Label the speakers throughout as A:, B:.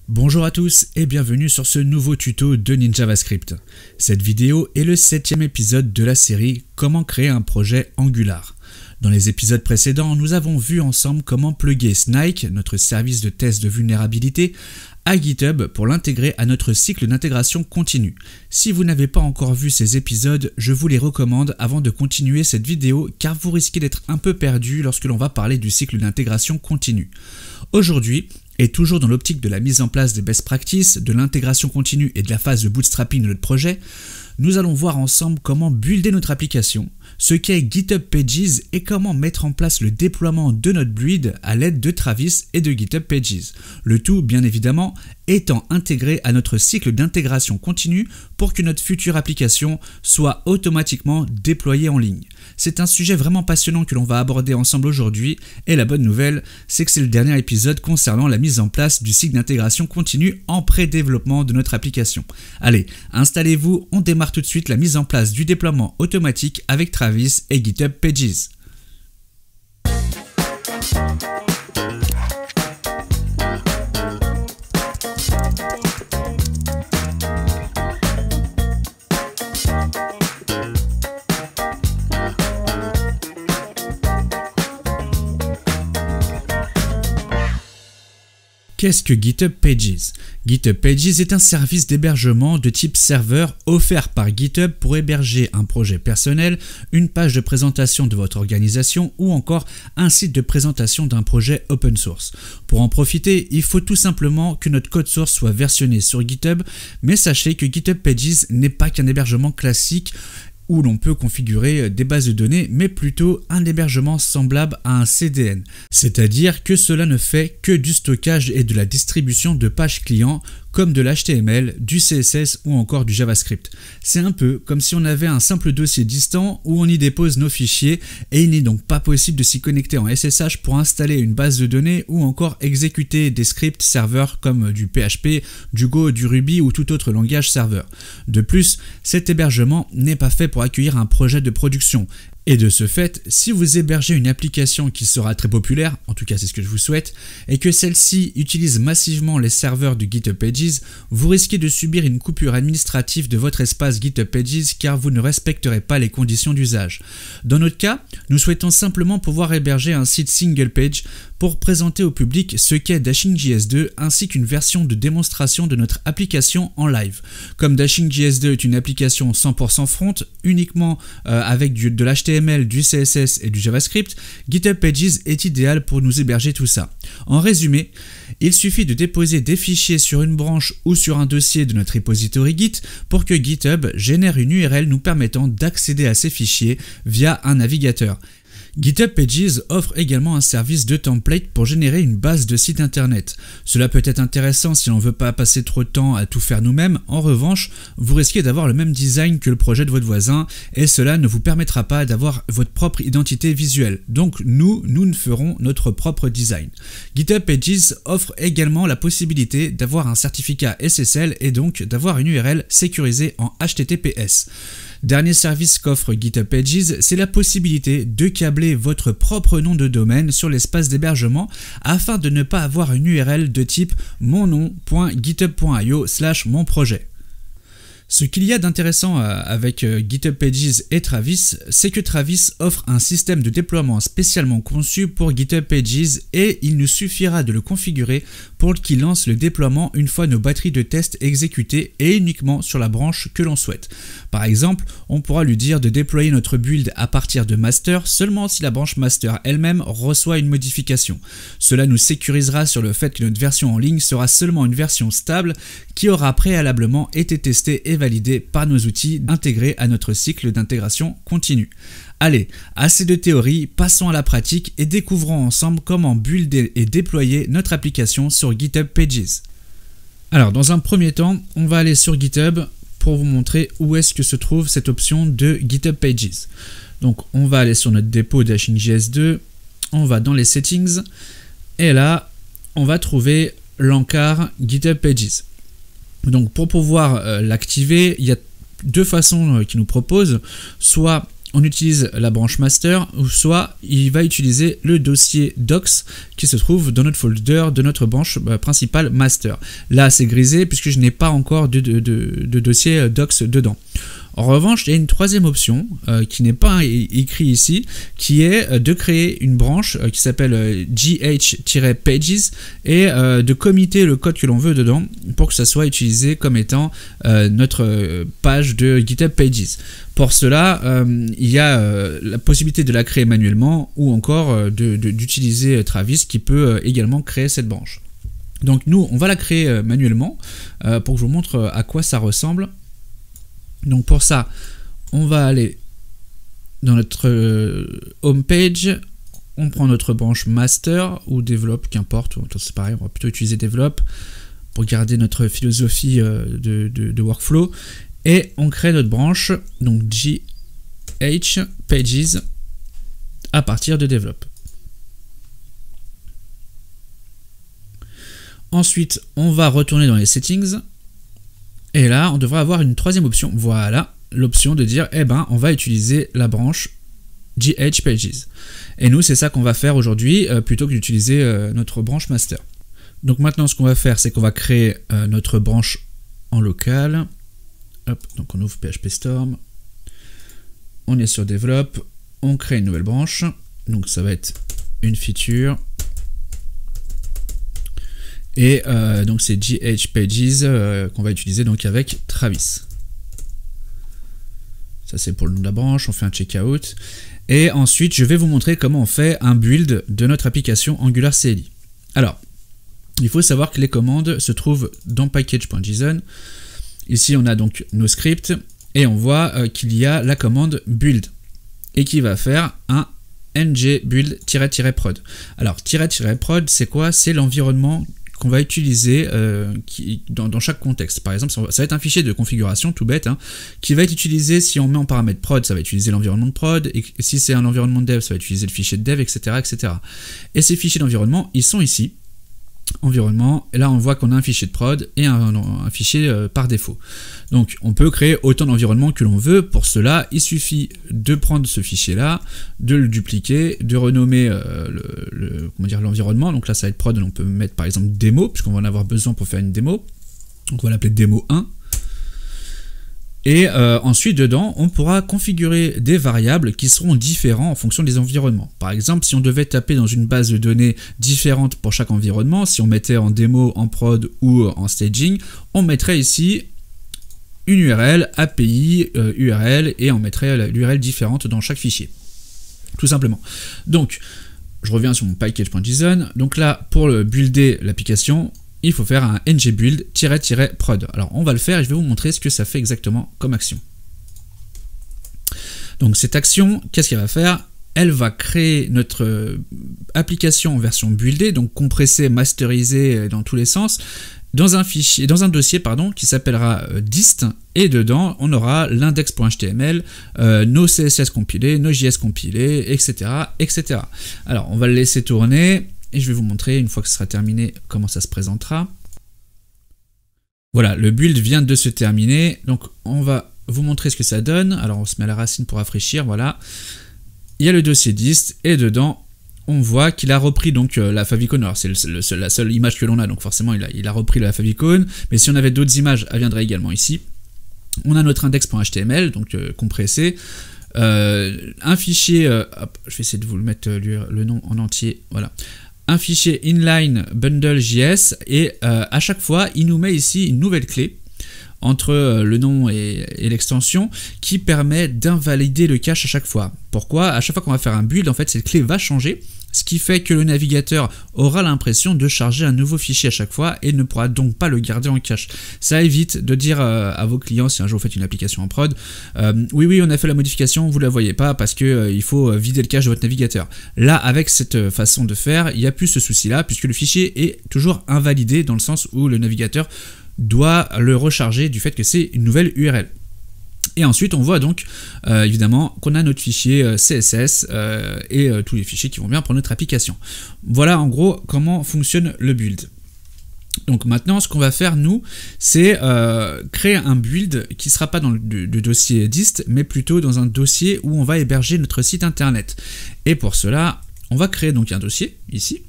A: Bonjour à tous et bienvenue sur ce nouveau tuto de NinJavaScript. Cette vidéo est le 7e épisode de la série Comment créer un projet Angular. Dans les épisodes précédents, nous avons vu ensemble comment plugger Snike, notre service de test de vulnérabilité, à GitHub pour l'intégrer à notre cycle d'intégration continue. Si vous n'avez pas encore vu ces épisodes, je vous les recommande avant de continuer cette vidéo car vous risquez d'être un peu perdu lorsque l'on va parler du cycle d'intégration continue. Aujourd'hui, et toujours dans l'optique de la mise en place des best practices, de l'intégration continue et de la phase de bootstrapping de notre projet, nous allons voir ensemble comment builder notre application, ce qu'est GitHub Pages et comment mettre en place le déploiement de notre build à l'aide de Travis et de GitHub Pages. Le tout, bien évidemment, étant intégré à notre cycle d'intégration continue pour que notre future application soit automatiquement déployée en ligne. C'est un sujet vraiment passionnant que l'on va aborder ensemble aujourd'hui et la bonne nouvelle, c'est que c'est le dernier épisode concernant la mise en place du cycle d'intégration continue en pré-développement de notre application. Allez, installez-vous, on démarre tout de suite la mise en place du déploiement automatique avec Travis et GitHub Pages. Qu'est-ce que GitHub Pages? GitHub Pages est un service d'hébergement de type serveur offert par GitHub pour héberger un projet personnel, une page de présentation de votre organisation ou encore un site de présentation d'un projet open source. Pour en profiter, il faut tout simplement que notre code source soit versionné sur GitHub, mais sachez que GitHub Pages n'est pas qu'un hébergement classique où l'on peut configurer des bases de données, mais plutôt un hébergement semblable à un CDN. C'est-à-dire que cela ne fait que du stockage et de la distribution de pages clients, comme de l'HTML, du CSS ou encore du JavaScript. C'est un peu comme si on avait un simple dossier distant où on y dépose nos fichiers et il n'est donc pas possible de s'y connecter en SSH pour installer une base de données ou encore exécuter des scripts serveurs comme du PHP, du Go, du Ruby ou tout autre langage serveur. De plus, cet hébergement n'est pas fait pour accueillir un projet de production. Et de ce fait, si vous hébergez une application qui sera très populaire, en tout cas c'est ce que je vous souhaite, et que celle-ci utilise massivement les serveurs de GitHub Pages, vous risquez de subir une coupure administrative de votre espace GitHub Pages car vous ne respecterez pas les conditions d'usage. Dans notre cas, nous souhaitons simplement pouvoir héberger un site single page pour présenter au public ce qu'est Dashing.js2 ainsi qu'une version de démonstration de notre application en live. Comme Dashing.js2 est une application 100% front, uniquement avec de l'HTML, du CSS et du JavaScript, GitHub Pages est idéal pour nous héberger tout ça. En résumé, il suffit de déposer des fichiers sur une branche ou sur un dossier de notre repository Git pour que GitHub génère une URL nous permettant d'accéder à ces fichiers via un navigateur. GitHub Pages offre également un service de template pour générer une base de site internet. Cela peut être intéressant si l'on ne veut pas passer trop de temps à tout faire nous-mêmes. En revanche, vous risquez d'avoir le même design que le projet de votre voisin et cela ne vous permettra pas d'avoir votre propre identité visuelle. Donc nous ne ferons notre propre design. GitHub Pages offre également la possibilité d'avoir un certificat SSL et donc d'avoir une URL sécurisée en HTTPS. Dernier service qu'offre GitHub Pages, c'est la possibilité de câbler votre propre nom de domaine sur l'espace d'hébergement afin de ne pas avoir une URL de type monnom.github.io/monprojet. Ce qu'il y a d'intéressant avec GitHub Pages et Travis, c'est que Travis offre un système de déploiement spécialement conçu pour GitHub Pages et il nous suffira de le configurer pour qu'il lance le déploiement une fois nos batteries de test exécutées et uniquement sur la branche que l'on souhaite. Par exemple, on pourra lui dire de déployer notre build à partir de master seulement si la branche master elle-même reçoit une modification. Cela nous sécurisera sur le fait que notre version en ligne sera seulement une version stable qui aura préalablement été testée et validée par nos outils intégrés à notre cycle d'intégration continue. Allez, assez de théorie, passons à la pratique et découvrons ensemble comment builder et déployer notre application sur GitHub Pages. Alors, dans un premier temps, on va aller sur GitHub pour vous montrer où est-ce que se trouve cette option de GitHub Pages. Donc, on va aller sur notre dépôt Dashing.js2, on va dans les settings et là, on va trouver l'encart GitHub Pages. Donc, pour pouvoir l'activer, il y a deux façons qu'il nous propose. Soit on utilise la branche master, ou soit il va utiliser le dossier docs qui se trouve dans notre folder de notre branche principale master. Là c'est grisé puisque je n'ai pas encore de dossier docs dedans. En revanche, il y a une troisième option qui n'est pas écrite ici, qui est de créer une branche qui s'appelle gh-pages et de commiter le code que l'on veut dedans pour que ça soit utilisé comme étant notre page de GitHub Pages. Pour cela, il y a la possibilité de la créer manuellement ou encore d'utiliser Travis qui peut également créer cette branche. Donc nous, on va la créer manuellement pour que je vous montre à quoi ça ressemble. Donc pour ça, on va aller dans notre home page, on prend notre branche master ou develop, qu'importe, c'est pareil, on va plutôt utiliser develop pour garder notre philosophie de workflow, et on crée notre branche, donc gh pages à partir de develop. Ensuite, on va retourner dans les settings. Et là, on devrait avoir une troisième option. Voilà, l'option de dire, eh ben, on va utiliser la branche gh-pages. Et nous, c'est ça qu'on va faire aujourd'hui, plutôt que d'utiliser notre branche master. Donc maintenant, ce qu'on va faire, c'est qu'on va créer notre branche en local. Hop, donc on ouvre PHP Storm. On est sur Develop. On crée une nouvelle branche. Donc ça va être une feature. Et donc c'est gh-pages qu'on va utiliser donc avec Travis. Ça c'est pour le nom de la branche, on fait un checkout. Et ensuite je vais vous montrer comment on fait un build de notre application Angular CLI. Alors, il faut savoir que les commandes se trouvent dans package.json. Ici on a donc nos scripts et on voit qu'il y a la commande build et qui va faire un ng-build-prod. Alors, -prod c'est quoi? C'est l'environnement qu'on va utiliser dans chaque contexte. Par exemple, ça va être un fichier de configuration tout bête, hein, qui va être utilisé si on met en paramètre prod, ça va utiliser l'environnement de prod, et si c'est un environnement de dev, ça va utiliser le fichier de dev, etc. etc. Et ces fichiers d'environnement, ils sont ici. Environnement, et là on voit qu'on a un fichier de prod et un fichier par défaut. Donc on peut créer autant d'environnements que l'on veut. Pour cela, il suffit de prendre ce fichier là, de le dupliquer, de renommer l'environnement. Donc là ça va être prod, on peut mettre par exemple démo, puisqu'on va en avoir besoin pour faire une démo. Donc on va l'appeler démo 1. Et ensuite, dedans, on pourra configurer des variables qui seront différentes en fonction des environnements. Par exemple, si on devait taper dans une base de données différente pour chaque environnement, si on mettait en démo, en prod ou en staging, on mettrait ici une URL, API, URL, et on mettrait l'URL différente dans chaque fichier. Tout simplement. Donc, je reviens sur mon package.json. Donc là, pour builder l'application, il faut faire un ng-build-prod. Alors on va le faire et je vais vous montrer ce que ça fait exactement comme action. Donc cette action, qu'est-ce qu'elle va faire? Elle va créer notre application en version buildée, donc compressée, masterisée dans tous les sens, dans un fichier, dans un dossier qui s'appellera dist, et dedans on aura l'index.html, nos CSS compilés, nos JS compilés, etc., etc. Alors on va le laisser tourner. Et je vais vous montrer, une fois que ce sera terminé, comment ça se présentera. Voilà, le build vient de se terminer. Donc, on va vous montrer ce que ça donne. Alors, on se met à la racine pour rafraîchir, voilà. Il y a le dossier dist, et dedans, on voit qu'il a repris donc la favicon. Alors, c'est la seule image que l'on a, donc forcément, il a repris la favicon. Mais si on avait d'autres images, elle viendrait également ici. On a notre index.html, donc compressé. Un fichier, hop, je vais essayer de vous le mettre le nom en entier, voilà. Un fichier inline bundle.js et à chaque fois il nous met ici une nouvelle clé entre le nom et l'extension qui permet d'invalider le cache à chaque fois. Pourquoi? À chaque fois qu'on va faire un build, en fait cette clé va changer, ce qui fait que le navigateur aura l'impression de charger un nouveau fichier à chaque fois et ne pourra donc pas le garder en cache. Ça évite de dire à vos clients, si un jour vous faites une application en prod, oui on a fait la modification, vous ne la voyez pas parce que il faut vider le cache de votre navigateur. Là, avec cette façon de faire, il n'y a plus ce souci là puisque le fichier est toujours invalidé dans le sens où le navigateur doit le recharger du fait que c'est une nouvelle URL. Et ensuite, on voit donc évidemment qu'on a notre fichier CSS et tous les fichiers qui vont bien pour notre application. Voilà en gros comment fonctionne le build. Donc maintenant, ce qu'on va faire, nous, c'est créer un build qui ne sera pas dans le dossier dist, mais plutôt dans un dossier où on va héberger notre site internet. Et pour cela, on va créer donc un dossier, ici,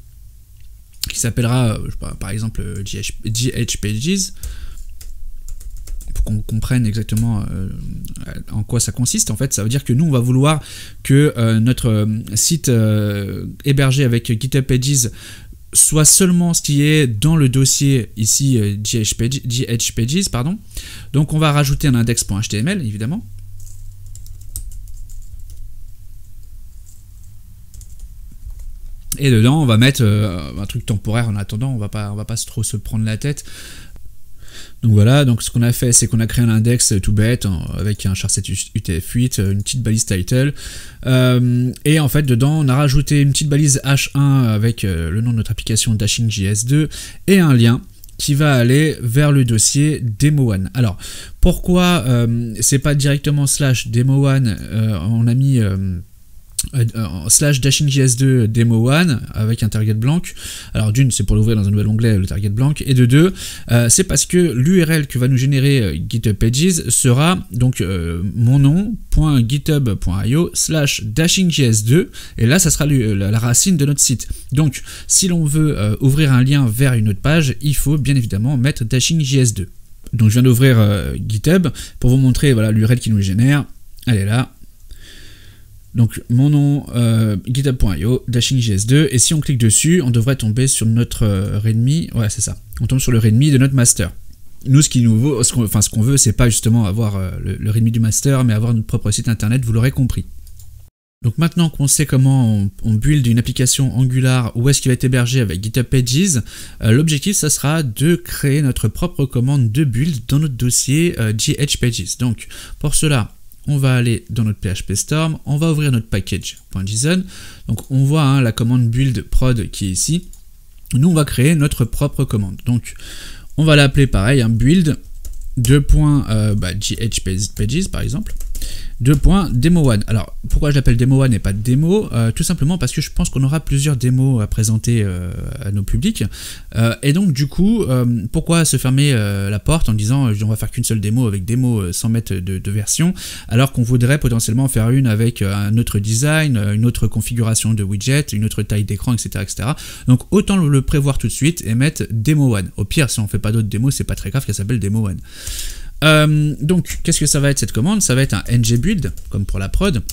A: qui s'appellera, par exemple, GHPages, pour qu'on comprenne exactement en quoi ça consiste. En fait, ça veut dire que nous, on va vouloir que notre site hébergé avec GitHub Pages soit seulement ce qui est dans le dossier ici GHPages, pardon. Donc on va rajouter un index.html évidemment. Et dedans on va mettre un truc temporaire en attendant, on va pas trop se prendre la tête. Donc voilà, donc ce qu'on a fait, c'est qu'on a créé un index tout bête avec un charset UTF-8, une petite balise title, et en fait dedans on a rajouté une petite balise H1 avec le nom de notre application DashingJS2 et un lien qui va aller vers le dossier demo1. Alors pourquoi c'est pas directement slash demo1, on a mis slash DashingJS2 demo1 avec un target blanc. Alors d'une, c'est pour l'ouvrir dans un nouvel onglet, le target blanc, et de deux, c'est parce que l'URL que va nous générer GitHub Pages sera donc mon nom.github.io slash DashingJS2, et là ça sera la racine de notre site. Donc si l'on veut ouvrir un lien vers une autre page, il faut bien évidemment mettre DashingJS2. Donc je viens d'ouvrir GitHub pour vous montrer voilà l'URL qui nous génère, elle est là. Donc mon nom, github.io, DashingJS2, et si on clique dessus, on devrait tomber sur notre readme, ouais c'est ça, on tombe sur le readme de notre master. Nous ce qu'on veut, c'est pas justement avoir le readme du master, mais avoir notre propre site internet, vous l'aurez compris. Donc maintenant qu'on sait comment on build une application Angular, où est-ce qu'il va être hébergé avec GitHub Pages, l'objectif ça sera de créer notre propre commande de build dans notre dossier GHPages. Donc pour cela, on va aller dans notre PHP Storm, on va ouvrir notre package.json. Donc on voit la commande build prod qui est ici. Nous on va créer notre propre commande. Donc on va l'appeler pareil, build GHPages par exemple. .demo1. Alors pourquoi je l'appelle demo1 et pas démo, tout simplement parce que je pense qu'on aura plusieurs démos à présenter à nos publics, et donc du coup pourquoi se fermer la porte en disant on va faire qu'une seule démo avec démo sans mettre de version, alors qu'on voudrait potentiellement faire une avec un autre design, une autre configuration de widget, une autre taille d'écran, etc., etc. Donc autant le prévoir tout de suite et mettre demo1. Au pire, si on fait pas d'autres démos, c'est pas très grave qu'elle s'appelle demo1. Donc qu'est-ce que ça va être cette commande? Ça va être un ngbuild comme pour la prod,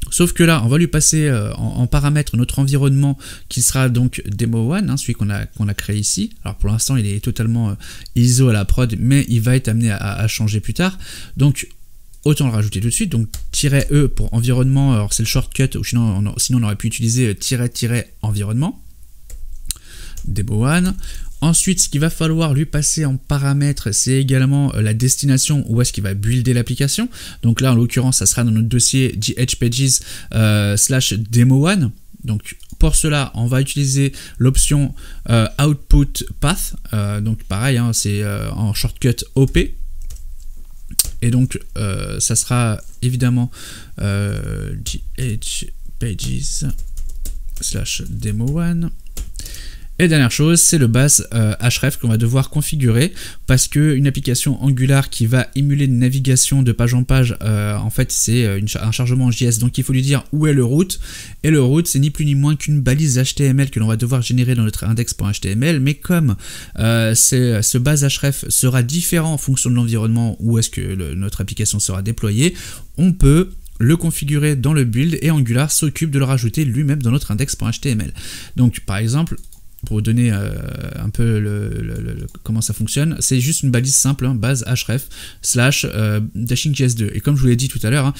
A: sauf que là on va lui passer en paramètre notre environnement qui sera donc demo1, celui qu'on a créé ici. Alors pour l'instant il est totalement ISO à la prod, mais il va être amené à changer plus tard, donc autant le rajouter tout de suite. Donc -e pour environnement, alors c'est le shortcut, ou sinon on aurait pu utiliser -environnement demo1. Ensuite, ce qu'il va falloir lui passer en paramètre, c'est également la destination où est-ce qu'il va builder l'application. Donc là, en l'occurrence, ça sera dans notre dossier GHPages /demo1. Donc pour cela, on va utiliser l'option output path. Donc pareil, c'est en shortcut OP. Et donc ça sera évidemment GHPages /demo1. Et dernière chose, c'est le base href qu'on va devoir configurer, parce qu'une application Angular qui va émuler une navigation de page en page, en fait c'est un chargement en JS, donc il faut lui dire où est le root, et le root c'est ni plus ni moins qu'une balise HTML que l'on va devoir générer dans notre index.html, mais comme ce base href sera différent en fonction de l'environnement où est-ce que notre application sera déployée, on peut le configurer dans le build et Angular s'occupe de le rajouter lui-même dans notre index.html. Donc par exemple, pour vous donner un peu comment ça fonctionne, c'est juste une balise simple, base href /DashingJS2. Et comme je vous l'ai dit tout à l'heure,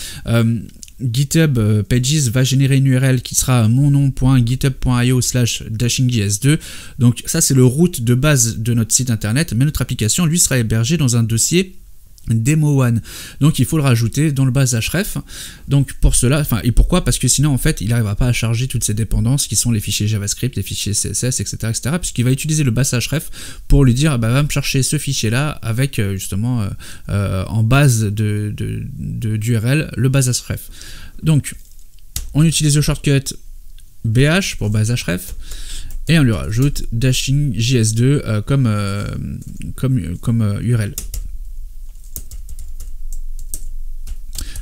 A: GitHub Pages va générer une URL qui sera mon nom.github.io /DashingJS2. Donc ça c'est le root de base de notre site internet, mais notre application lui sera hébergée dans un dossier demo1, donc il faut le rajouter dans le base href. Donc pour cela, et pourquoi? Parce que sinon en fait il n'arrivera pas à charger toutes ces dépendances qui sont les fichiers JavaScript, les fichiers CSS, etc., puisqu'il va utiliser le base href pour lui dire va me chercher ce fichier là avec justement en base d'URL le base href. Donc on utilise le shortcut BH pour base href, et on lui rajoute dashing js2 comme URL.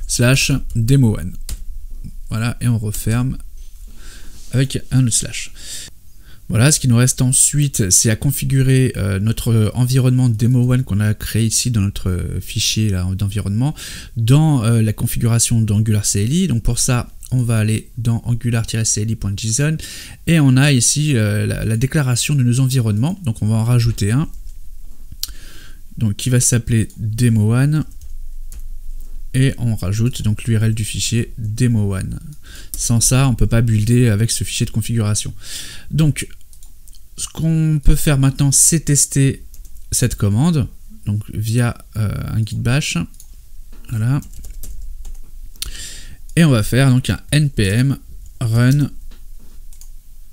A: Slash demo1. Voilà, et on referme avec un autre slash. Voilà, ce qui nous reste ensuite, c'est à configurer notre environnement demo1 qu'on a créé ici dans notre fichier d'environnement dans la configuration d'Angular CLI. Donc pour ça, on va aller dans angular-cli.json et on a ici la déclaration de nos environnements. Donc on va en rajouter un, donc qui va s'appeler demo1. Et on rajoute donc l'URL du fichier demo1. Sans ça, on ne peut pas builder avec ce fichier de configuration. Donc, ce qu'on peut faire maintenant, c'est tester cette commande, donc via un git bash. Voilà. Et on va faire donc un npm run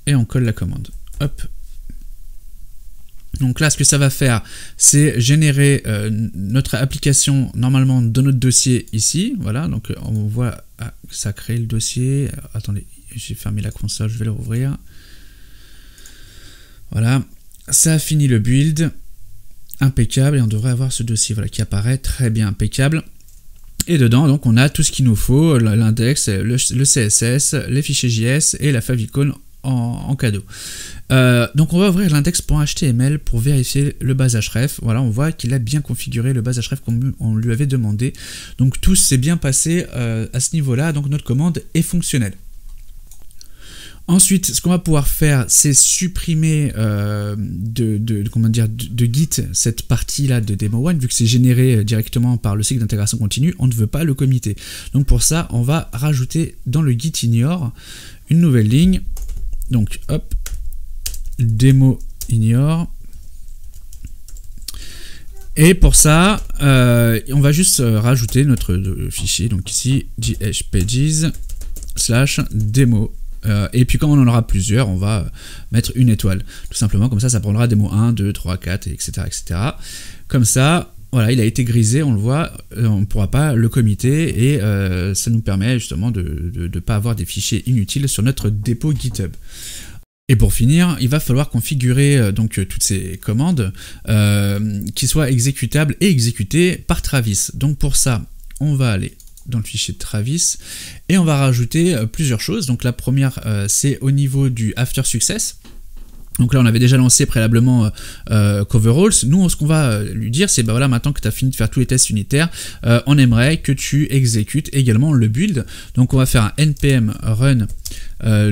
A: et on colle la commande. Hop. Donc là, ce que ça va faire, c'est générer notre application normalement dans notre dossier ici. Voilà, donc on voit que ça crée le dossier. Alors, attendez, j'ai fermé la console, je vais le rouvrir. Voilà, ça a fini le build. Impeccable, et on devrait avoir ce dossier voilà, qui apparaît très bien, impeccable. Et dedans, donc, on a tout ce qu'il nous faut, l'index, le CSS, les fichiers JS et la favicon en cadeau. Donc on va ouvrir l'index.html pour vérifier le base href. Voilà, on voit qu'il a bien configuré le base href comme on lui avait demandé. Donc tout s'est bien passé à ce niveau-là, donc notre commande est fonctionnelle. Ensuite, ce qu'on va pouvoir faire, c'est supprimer de Git cette partie-là de demo1, vu que c'est généré directement par le cycle d'intégration continue, on ne veut pas le committer. Donc pour ça, on va rajouter dans le git ignore une nouvelle ligne. Donc hop, démo ignore. Et pour ça, on va juste rajouter notre fichier, donc ici, dhpages/demo. Et puis comme on en aura plusieurs, on va mettre une étoile. Tout simplement, comme ça, ça prendra démo 1, 2, 3, 4, etc. etc. Comme ça, voilà, il a été grisé, on le voit, on ne pourra pas le committer et ça nous permet justement de ne pas avoir des fichiers inutiles sur notre dépôt GitHub. Et pour finir, il va falloir configurer donc toutes ces commandes qui soient exécutables et exécutées par Travis. Donc pour ça, on va aller dans le fichier de Travis et on va rajouter plusieurs choses. Donc la première, c'est au niveau du after success. Donc là, on avait déjà lancé préalablement Coveralls. Nous, ce qu'on va lui dire, c'est bah voilà, maintenant que tu as fini de faire tous les tests unitaires, on aimerait que tu exécutes également le build. Donc on va faire un npm run,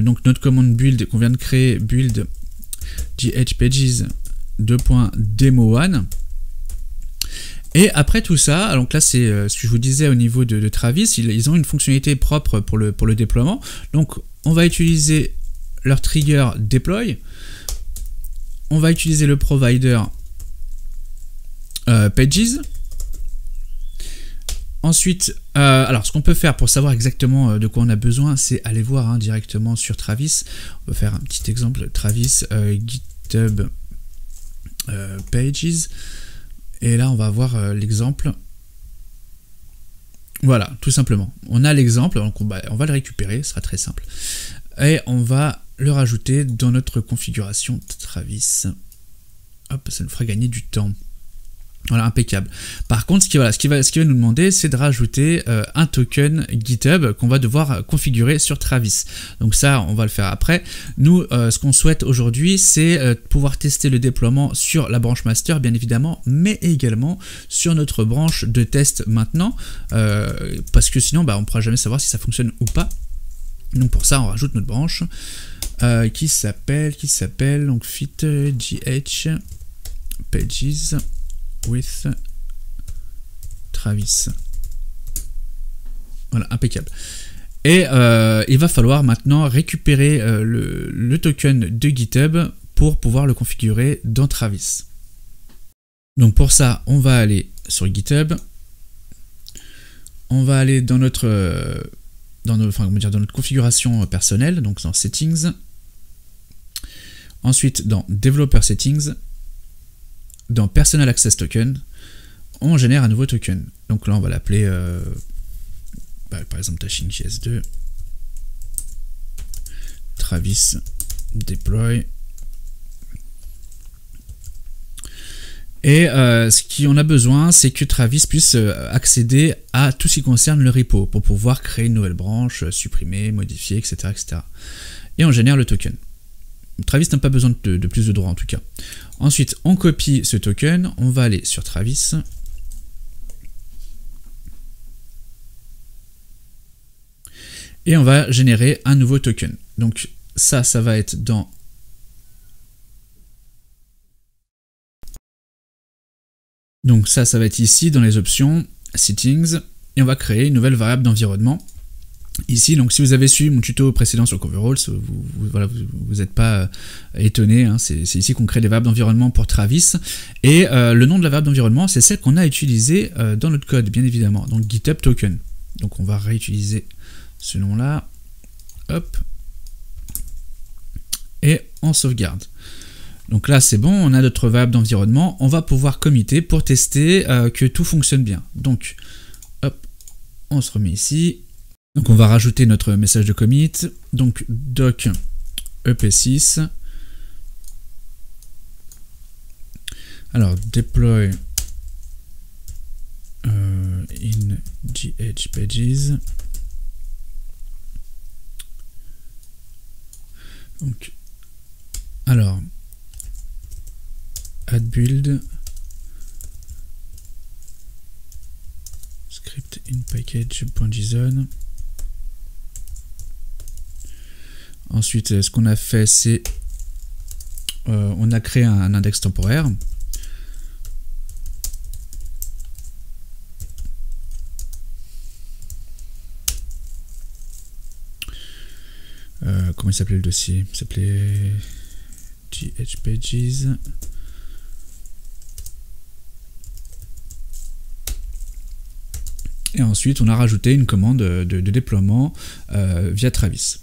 A: donc notre commande build qu'on vient de créer, build dhpages.demo1. Et après tout ça, donc là c'est ce que je vous disais au niveau de Travis, ils ont une fonctionnalité propre pour le déploiement. Donc on va utiliser leur trigger deploy. On va utiliser le provider pages. Ensuite, alors ce qu'on peut faire pour savoir exactement de quoi on a besoin, c'est aller voir directement sur Travis. On va faire un petit exemple, Travis GitHub pages. Et là, on va voir l'exemple. Voilà, tout simplement. On a l'exemple, donc on va le récupérer, ce sera très simple. Et on va le rajouter dans notre configuration Travis. Hop, ça nous fera gagner du temps. Voilà, impeccable. Par contre, ce qui va nous demander, c'est de rajouter un token GitHub qu'on va devoir configurer sur Travis. Donc ça, on va le faire après. Nous, ce qu'on souhaite aujourd'hui, c'est pouvoir tester le déploiement sur la branche master, bien évidemment, mais également sur notre branche de test maintenant, parce que sinon, on ne pourra jamais savoir si ça fonctionne ou pas. Donc pour ça, on rajoute notre branche qui s'appelle donc fit gh pages with Travis. Voilà, impeccable. Et il va falloir maintenant récupérer le token de GitHub pour pouvoir le configurer dans Travis. Donc pour ça, on va aller sur GitHub. On va aller dans notre dans notre configuration personnelle, donc dans Settings. Ensuite, dans Developer Settings, dans Personal Access Token, on génère un nouveau token. Donc là, on va l'appeler, par exemple, Dashing JS2, Travis Deploy, Et ce qu'on a besoin, c'est que Travis puisse accéder à tout ce qui concerne le repo pour pouvoir créer une nouvelle branche, supprimer, modifier, etc., etc. Et on génère le token. Travis n'a pas besoin de plus de droits en tout cas. Ensuite, on copie ce token, on va aller sur Travis. Et on va générer un nouveau token. Donc ça va être dans... Donc ça va être ici dans les options, Settings, et on va créer une nouvelle variable d'environnement. Ici, donc si vous avez suivi mon tuto précédent sur Coveralls, vous n'êtes pas étonné, hein, c'est ici qu'on crée des variables d'environnement pour Travis. Et le nom de la variable d'environnement, c'est celle qu'on a utilisée dans notre code, bien évidemment, donc GitHub Token. Donc on va réutiliser ce nom-là, hop, et on sauvegarde. Donc là c'est bon, on a notre variable d'environnement, on va pouvoir committer pour tester que tout fonctionne bien. Donc hop, on se remet ici. Donc on va rajouter notre message de commit, donc doc ep6, alors deploy in GH-Pages, donc alors add build script in package.json. Ensuite, ce qu'on a fait, c'est on a créé un index temporaire. Comment il s'appelait le dossier? Il s'appelait GH-Pages. Et ensuite, on a rajouté une commande de déploiement via Travis.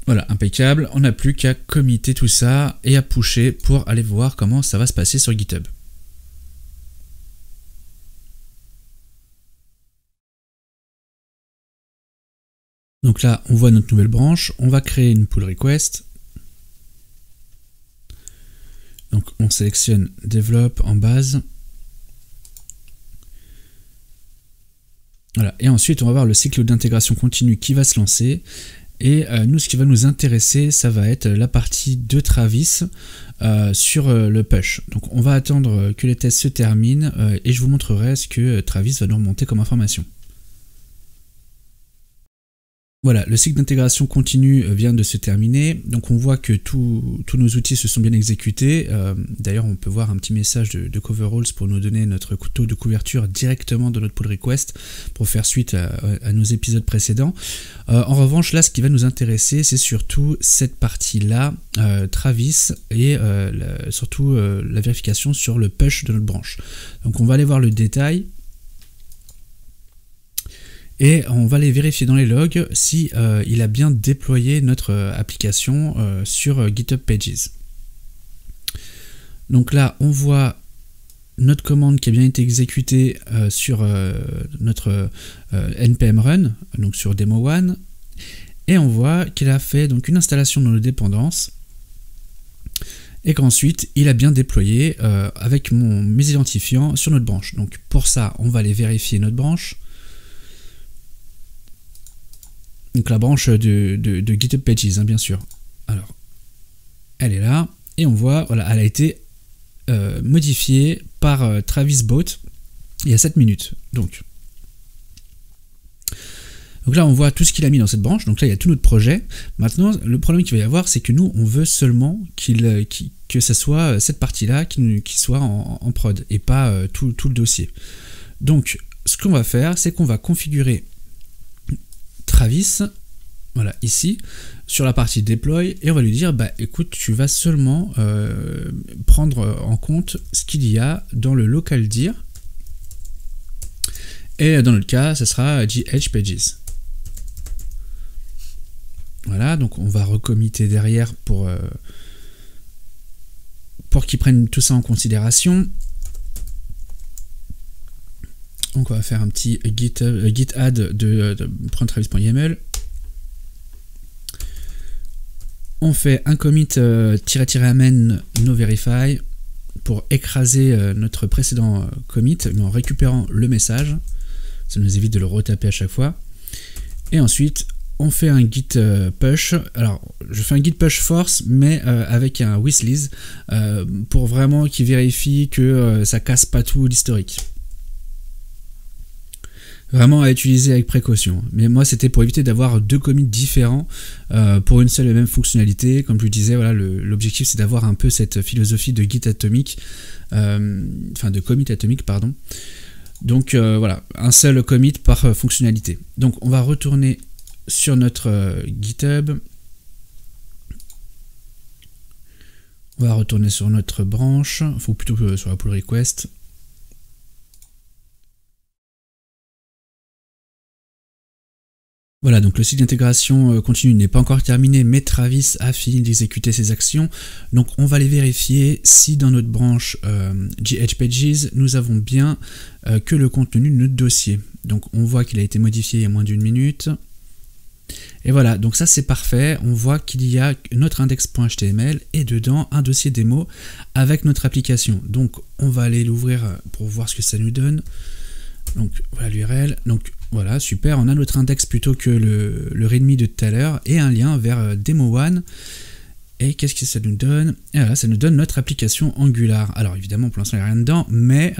A: Voilà, impeccable, on n'a plus qu'à committer tout ça et à pusher pour aller voir comment ça va se passer sur GitHub. Donc là, on voit notre nouvelle branche, on va créer une pull request. Donc on sélectionne Develop en base. Voilà, et ensuite on va voir le cycle d'intégration continue qui va se lancer. Et nous, ce qui va nous intéresser, ça va être la partie de Travis sur le push. Donc on va attendre que les tests se terminent et je vous montrerai ce que Travis va nous remonter comme information. Voilà, le cycle d'intégration continue vient de se terminer, donc on voit que tous nos outils se sont bien exécutés. D'ailleurs, on peut voir un petit message de Coveralls pour nous donner notre taux de couverture directement de notre pull request pour faire suite à nos épisodes précédents. En revanche, là, ce qui va nous intéresser, c'est surtout cette partie-là, Travis, et surtout la vérification sur le push de notre branche. Donc on va aller voir le détail. Et on va aller vérifier dans les logs si il a bien déployé notre application sur GitHub Pages. Donc là, on voit notre commande qui a bien été exécutée sur notre npm run, donc sur demo1, et on voit qu'il a fait donc une installation de nos dépendances, et qu'ensuite il a bien déployé avec mes identifiants sur notre branche. Donc pour ça, on va aller vérifier notre branche. Donc la branche de GitHub Pages, hein, bien sûr. Alors, elle est là, et on voit, voilà, elle a été modifiée par Travis Bot il y a 7 minutes. Donc là, on voit tout ce qu'il a mis dans cette branche. Donc là, il y a tout notre projet. Maintenant, le problème qu'il va y avoir, c'est que nous, on veut seulement que ça soit cette partie-là qui soit en prod, et pas tout le dossier. Donc, ce qu'on va faire, c'est qu'on va configurer Travis, voilà, ici, sur la partie deploy, et on va lui dire, bah écoute, tu vas seulement prendre en compte ce qu'il y a dans le local dir, et dans notre cas, ça sera GH-Pages. Voilà, donc on va recommitter derrière pour qu'ils prennent tout ça en considération. Donc on va faire un petit git add de prendre-travis.yml. On fait un commit --amen no verify pour écraser notre précédent commit, mais en récupérant le message. Ça nous évite de le retaper à chaque fois. Et ensuite, on fait un git push. Alors, je fais un git push force, mais avec un whistlist pour vraiment qu'il vérifie que ça casse pas tout l'historique. Vraiment à utiliser avec précaution. Mais moi, c'était pour éviter d'avoir deux commits différents pour une seule et même fonctionnalité. Comme je le disais, voilà, l'objectif, c'est d'avoir un peu cette philosophie de git atomique, enfin de commit atomique, pardon. Donc voilà, un seul commit par fonctionnalité. Donc on va retourner sur notre GitHub. On va retourner sur notre branche, ou plutôt sur la pull request. Voilà, donc le cycle d'intégration continue n'est pas encore terminé, mais Travis a fini d'exécuter ses actions. Donc on va les vérifier si dans notre branche GHPages, nous avons bien que le contenu de notre dossier. Donc on voit qu'il a été modifié il y a moins d'une minute. Et voilà, donc ça c'est parfait. On voit qu'il y a notre index.html et dedans un dossier démo avec notre application. Donc on va aller l'ouvrir pour voir ce que ça nous donne. Donc voilà l'URL. Donc voilà, super, on a notre index plutôt que le readme de tout à l'heure et un lien vers Demo One. Et qu'est-ce que ça nous donne? Et voilà, ça nous donne notre application Angular. Alors évidemment, pour l'instant, il n'y a rien dedans, mais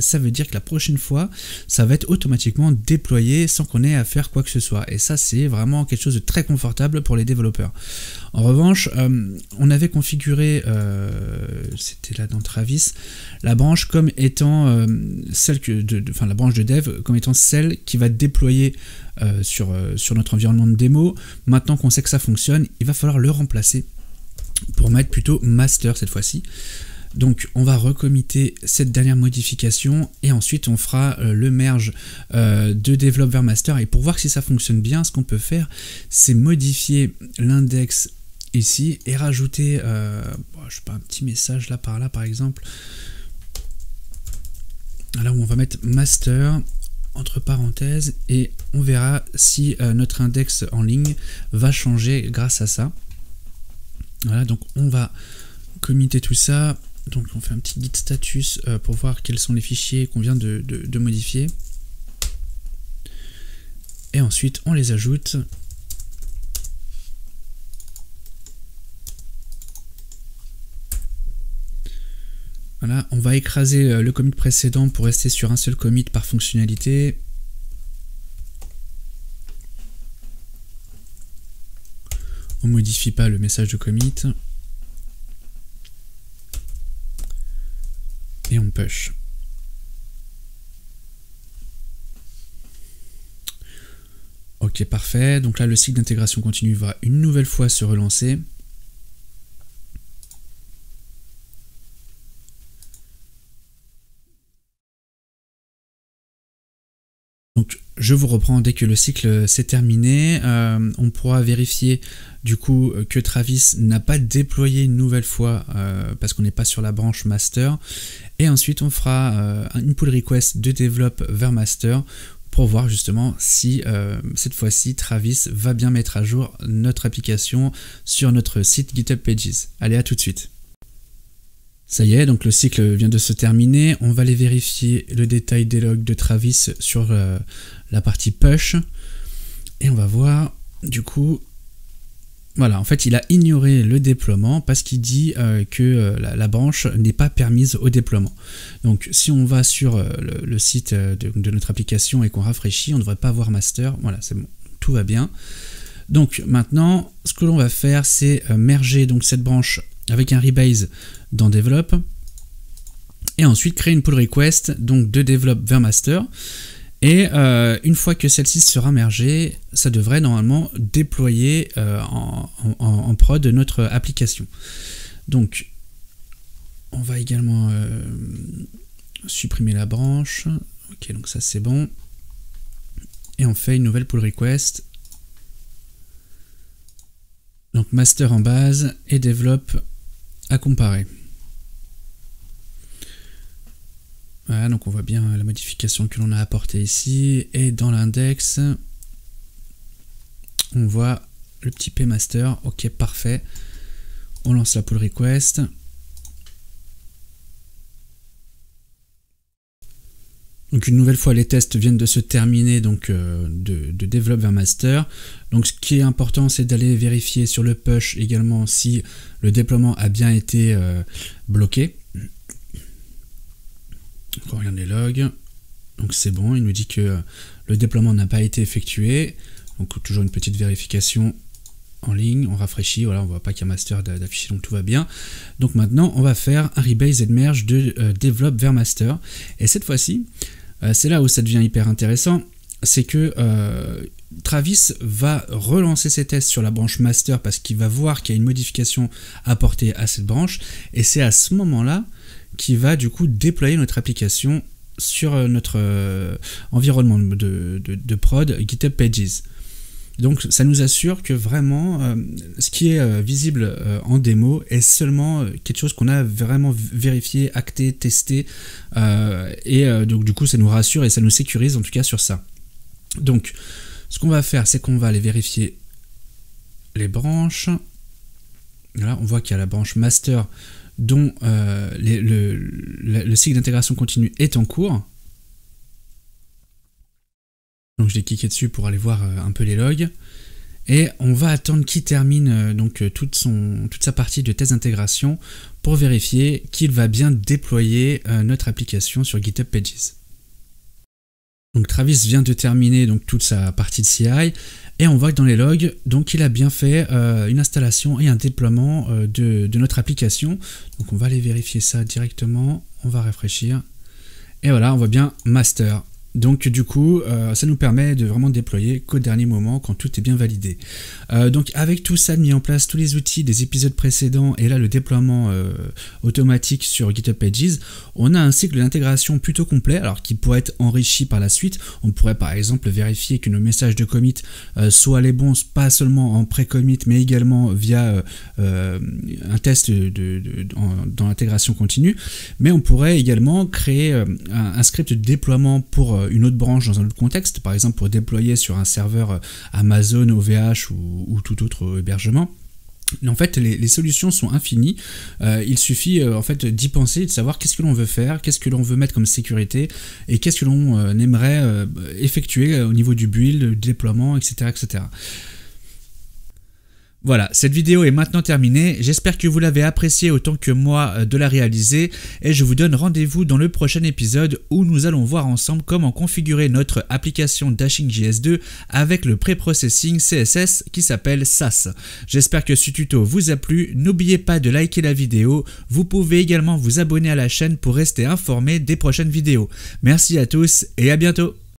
A: ça veut dire que la prochaine fois, ça va être automatiquement déployé sans qu'on ait à faire quoi que ce soit. Et ça, c'est vraiment quelque chose de très confortable pour les développeurs. En revanche, on avait configuré, c'était là dans Travis, la branche comme étant celle enfin la branche de dev comme étant celle qui va déployer sur notre environnement de démo. Maintenant qu'on sait que ça fonctionne, il va falloir le remplacer pour mettre plutôt master cette fois-ci. Donc on va recommitter cette dernière modification et ensuite on fera le merge de develop vers master. Et pour voir si ça fonctionne bien, ce qu'on peut faire, c'est modifier l'index ici et rajouter je sais pas, un petit message là par exemple, là où on va mettre master entre parenthèses et on verra si notre index en ligne va changer grâce à ça. Voilà, donc on va committer tout ça. Donc on fait un petit git status pour voir quels sont les fichiers qu'on vient de modifier. Et ensuite on les ajoute. Voilà, on va écraser le commit précédent pour rester sur un seul commit par fonctionnalité. On ne modifie pas le message de commit. Et on push. Ok, parfait. Donc là, le cycle d'intégration continue va une nouvelle fois se relancer. Donc je vous reprends dès que le cycle s'est terminé. On pourra vérifier du coup que Travis n'a pas déployé une nouvelle fois parce qu'on n'est pas sur la branche master. Et ensuite on fera une pull request de develop vers master pour voir justement si cette fois-ci Travis va bien mettre à jour notre application sur notre site GitHub Pages. Allez, à tout de suite. Ça y est, donc le cycle vient de se terminer. On va aller vérifier le détail des logs de Travis sur la partie push. Et on va voir, du coup, voilà, en fait, il a ignoré le déploiement parce qu'il dit que la branche n'est pas permise au déploiement. Donc, si on va sur le site de notre application et qu'on rafraîchit, on ne devrait pas avoir master. Voilà, c'est bon, tout va bien. Donc, maintenant, ce que l'on va faire, c'est merger donc, cette branche avec un rebase dans develop et ensuite créer une pull request donc de develop vers master et une fois que celle-ci sera mergée, ça devrait normalement déployer en prod notre application. Donc on va également supprimer la branche. Ok, donc ça c'est bon et on fait une nouvelle pull request, donc master en base et develop à comparer. Voilà, donc on voit bien la modification que l'on a apportée ici. Et dans l'index, on voit le petit pmaster. Ok, parfait. On lance la pull request. Donc une nouvelle fois, les tests viennent de se terminer, donc de develop vers master. Donc ce qui est important, c'est d'aller vérifier sur le push également si le déploiement a bien été bloqué. Donc on regarde les logs. Donc c'est bon, il nous dit que le déploiement n'a pas été effectué. Donc toujours une petite vérification en ligne, on rafraîchit, voilà, on voit pas qu'il y a master d'afficher, donc tout va bien. Donc maintenant, on va faire un rebase et merge de develop vers master. Et cette fois-ci, c'est là où ça devient hyper intéressant, c'est que Travis va relancer ses tests sur la branche master parce qu'il va voir qu'il y a une modification apportée à cette branche. Et c'est à ce moment-là qu'il va du coup déployer notre application sur notre environnement de prod GitHub Pages. Donc ça nous assure que vraiment ce qui est visible en démo est seulement quelque chose qu'on a vraiment vérifié, acté, testé donc du coup ça nous rassure et ça nous sécurise en tout cas sur ça. Donc ce qu'on va faire, c'est qu'on va aller vérifier les branches. Là on voit qu'il y a la branche master dont le cycle d'intégration continue est en cours. Donc je vais cliquer dessus pour aller voir un peu les logs. Et on va attendre qu'il termine donc toute sa partie de test d'intégration pour vérifier qu'il va bien déployer notre application sur GitHub Pages. Donc Travis vient de terminer donc toute sa partie de CI et on voit que dans les logs, donc il a bien fait une installation et un déploiement de notre application. Donc on va aller vérifier ça directement, on va rafraîchir. Et voilà, on voit bien master. Donc du coup, ça nous permet de vraiment déployer qu'au dernier moment quand tout est bien validé. Donc avec tout ça mis en place, tous les outils des épisodes précédents et là le déploiement automatique sur GitHub Pages, on a un cycle d'intégration plutôt complet, alors qui pourrait être enrichi par la suite. On pourrait par exemple vérifier que nos messages de commit soient les bons, pas seulement en pré-commit, mais également via un test dans l'intégration continue. Mais on pourrait également créer un script de déploiement pour une autre branche dans un autre contexte, par exemple pour déployer sur un serveur Amazon, OVH ou tout autre hébergement. En fait, les solutions sont infinies. Il suffit en fait d'y penser, de savoir qu'est-ce que l'on veut faire, qu'est-ce que l'on veut mettre comme sécurité et qu'est-ce que l'on aimerait effectuer au niveau du build, du déploiement, etc., etc. Voilà, cette vidéo est maintenant terminée, j'espère que vous l'avez appréciée autant que moi de la réaliser et je vous donne rendez-vous dans le prochain épisode où nous allons voir ensemble comment configurer notre application Dashing.js 2 avec le pré-processing CSS qui s'appelle Sass. J'espère que ce tuto vous a plu, n'oubliez pas de liker la vidéo, vous pouvez également vous abonner à la chaîne pour rester informé des prochaines vidéos. Merci à tous et à bientôt.